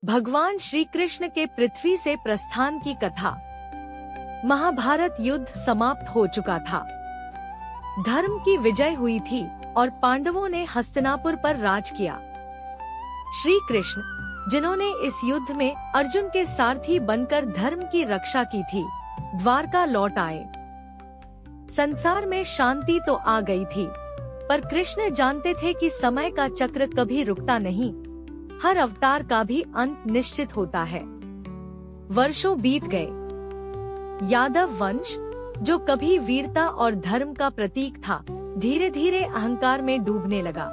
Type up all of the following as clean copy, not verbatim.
भगवान श्री कृष्ण के पृथ्वी से प्रस्थान की कथा। महाभारत युद्ध समाप्त हो चुका था। धर्म की विजय हुई थी और पांडवों ने हस्तिनापुर पर राज किया। श्री कृष्ण, जिन्होंने इस युद्ध में अर्जुन के सारथी बनकर धर्म की रक्षा की थी, द्वारका लौट आए। संसार में शांति तो आ गई थी, पर कृष्ण जानते थे कि समय का चक्र कभी रुकता नहीं। हर अवतार का भी अंत निश्चित होता है। वर्षों बीत गए। यादव वंश, जो कभी वीरता और धर्म का प्रतीक था, धीरे धीरे अहंकार में डूबने लगा।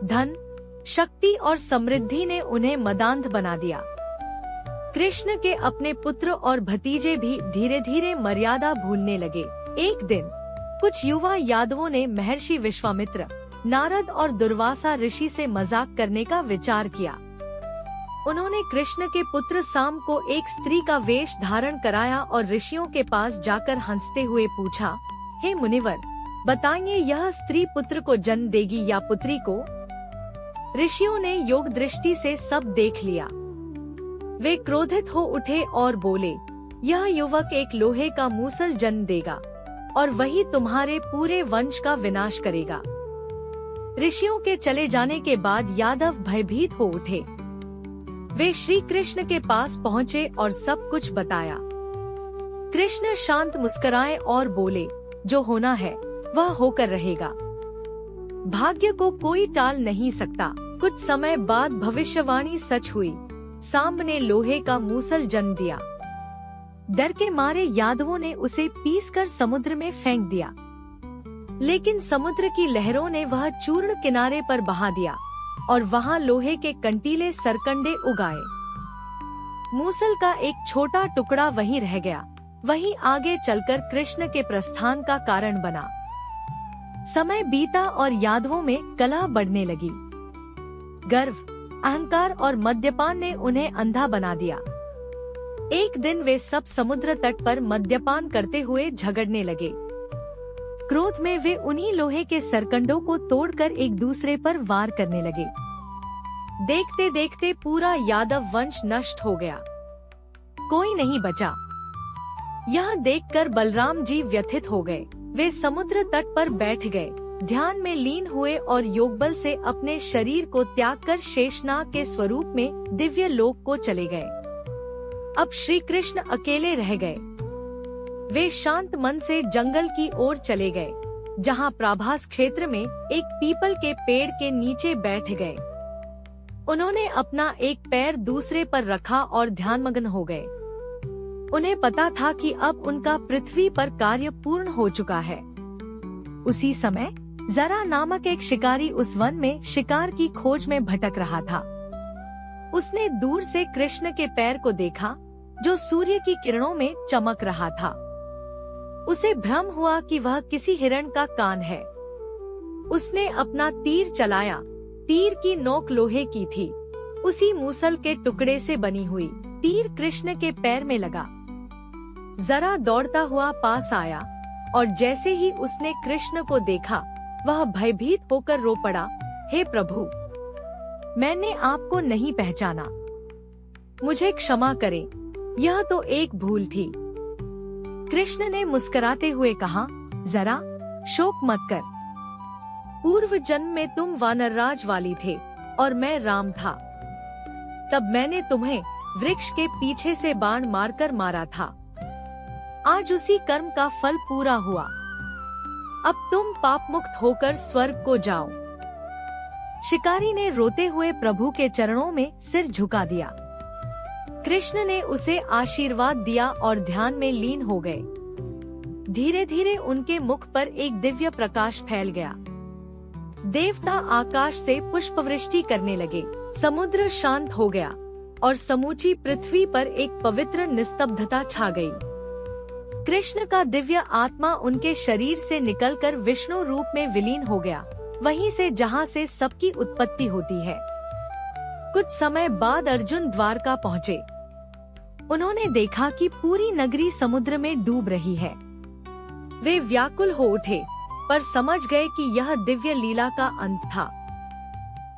धन, शक्ति और समृद्धि ने उन्हें मदांध बना दिया। कृष्ण के अपने पुत्र और भतीजे भी धीरे धीरे मर्यादा भूलने लगे। एक दिन कुछ युवा यादवों ने महर्षि विश्वामित्र, नारद और दुर्वासा ऋषि से मजाक करने का विचार किया। उन्होंने कृष्ण के पुत्र साम को एक स्त्री का वेश धारण कराया और ऋषियों के पास जाकर हंसते हुए पूछा, हे मुनिवर, बताइए यह स्त्री पुत्र को जन्म देगी या पुत्री को? ऋषियों ने योग दृष्टि से सब देख लिया। वे क्रोधित हो उठे और बोले, यह युवक एक लोहे का मूसल जन्म देगा और वही तुम्हारे पूरे वंश का विनाश करेगा। ऋषियों के चले जाने के बाद यादव भयभीत हो उठे। वे श्री कृष्ण के पास पहुँचे और सब कुछ बताया। कृष्ण शांत मुस्कुराए और बोले, जो होना है वह होकर रहेगा। भाग्य को कोई टाल नहीं सकता। कुछ समय बाद भविष्यवाणी सच हुई। साम ने लोहे का मूसल जन्म दिया। डर के मारे यादवों ने उसे पीसकर समुद्र में फेंक दिया, लेकिन समुद्र की लहरों ने वह चूर्ण किनारे पर बहा दिया और वहां लोहे के कंटीले सरकंडे उगाए। मूसल का एक छोटा टुकड़ा वहीं रह गया। वहीं आगे चलकर कृष्ण के प्रस्थान का कारण बना। समय बीता और यादवों में कलह बढ़ने लगी। गर्व, अहंकार और मद्यपान ने उन्हें अंधा बना दिया। एक दिन वे सब समुद्र तट पर मद्यपान करते हुए झगड़ने लगे। क्रोध में वे उन्हीं लोहे के सरकंडों को तोड़कर एक दूसरे पर वार करने लगे। देखते देखते पूरा यादव वंश नष्ट हो गया। कोई नहीं बचा। यह देखकर बलराम जी व्यथित हो गए। वे समुद्र तट पर बैठ गए, ध्यान में लीन हुए और योगबल से अपने शरीर को त्याग कर शेषनाग के स्वरूप में दिव्य लोक को चले गए। अब श्री कृष्ण अकेले रह गए। वे शांत मन से जंगल की ओर चले गए, जहां प्राभास क्षेत्र में एक पीपल के पेड़ के नीचे बैठ गए। उन्होंने अपना एक पैर दूसरे पर रखा और ध्यानमग्न हो गए। उन्हें पता था कि अब उनका पृथ्वी पर कार्य पूर्ण हो चुका है। उसी समय जरा नामक एक शिकारी उस वन में शिकार की खोज में भटक रहा था। उसने दूर से कृष्ण के पैर को देखा, जो सूर्य की किरणों में चमक रहा था। उसे भ्रम हुआ कि वह किसी हिरण का कान है। उसने अपना तीर चलाया। तीर की नोक लोहे की थी, उसी मूसल के टुकड़े से बनी हुई। तीर कृष्ण के पैर में लगा। जरा दौड़ता हुआ पास आया और जैसे ही उसने कृष्ण को देखा, वह भयभीत होकर रो पड़ा, हे प्रभु, मैंने आपको नहीं पहचाना, मुझे क्षमा करें, यह तो एक भूल थी। कृष्ण ने मुस्कुराते हुए कहा, जरा शोक मत कर। पूर्व जन्म में तुम वानरराज वाली थे और मैं राम था। तब मैंने तुम्हें वृक्ष के पीछे से बाण मारकर मारा था। आज उसी कर्म का फल पूरा हुआ। अब तुम पाप मुक्त होकर स्वर्ग को जाओ। शिकारी ने रोते हुए प्रभु के चरणों में सिर झुका दिया। कृष्ण ने उसे आशीर्वाद दिया और ध्यान में लीन हो गए। धीरे धीरे उनके मुख पर एक दिव्य प्रकाश फैल गया। देवता आकाश से पुष्पवृष्टि करने लगे। समुद्र शांत हो गया और समूची पृथ्वी पर एक पवित्र निस्तब्धता छा गई। कृष्ण का दिव्य आत्मा उनके शरीर से निकलकर विष्णु रूप में विलीन हो गया, वहीं से जहां से सबकी उत्पत्ति होती है। कुछ समय बाद अर्जुन द्वारका पहुँचे। उन्होंने देखा कि पूरी नगरी समुद्र में डूब रही है। वे व्याकुल हो उठे, पर समझ गए कि यह दिव्य लीला का अंत था।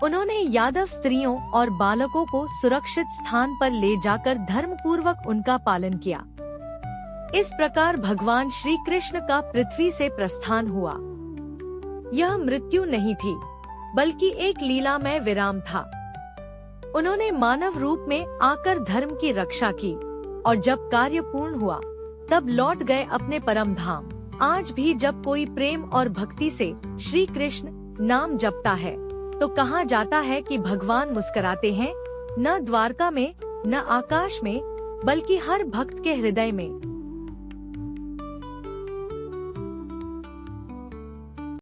उन्होंने यादव स्त्रियों और बालकों को सुरक्षित स्थान पर ले जाकर धर्मपूर्वक उनका पालन किया। इस प्रकार भगवान श्री कृष्ण का पृथ्वी से प्रस्थान हुआ। यह मृत्यु नहीं थी, बल्कि एक लीलामय विराम था। उन्होंने मानव रूप में आकर धर्म की रक्षा की और जब कार्य पूर्ण हुआ तब लौट गए अपने परम धाम। आज भी जब कोई प्रेम और भक्ति से श्री कृष्ण नाम जपता है तो कहा जाता है कि भगवान मुस्कुराते हैं, न द्वारका में न आकाश में, बल्कि हर भक्त के हृदय में।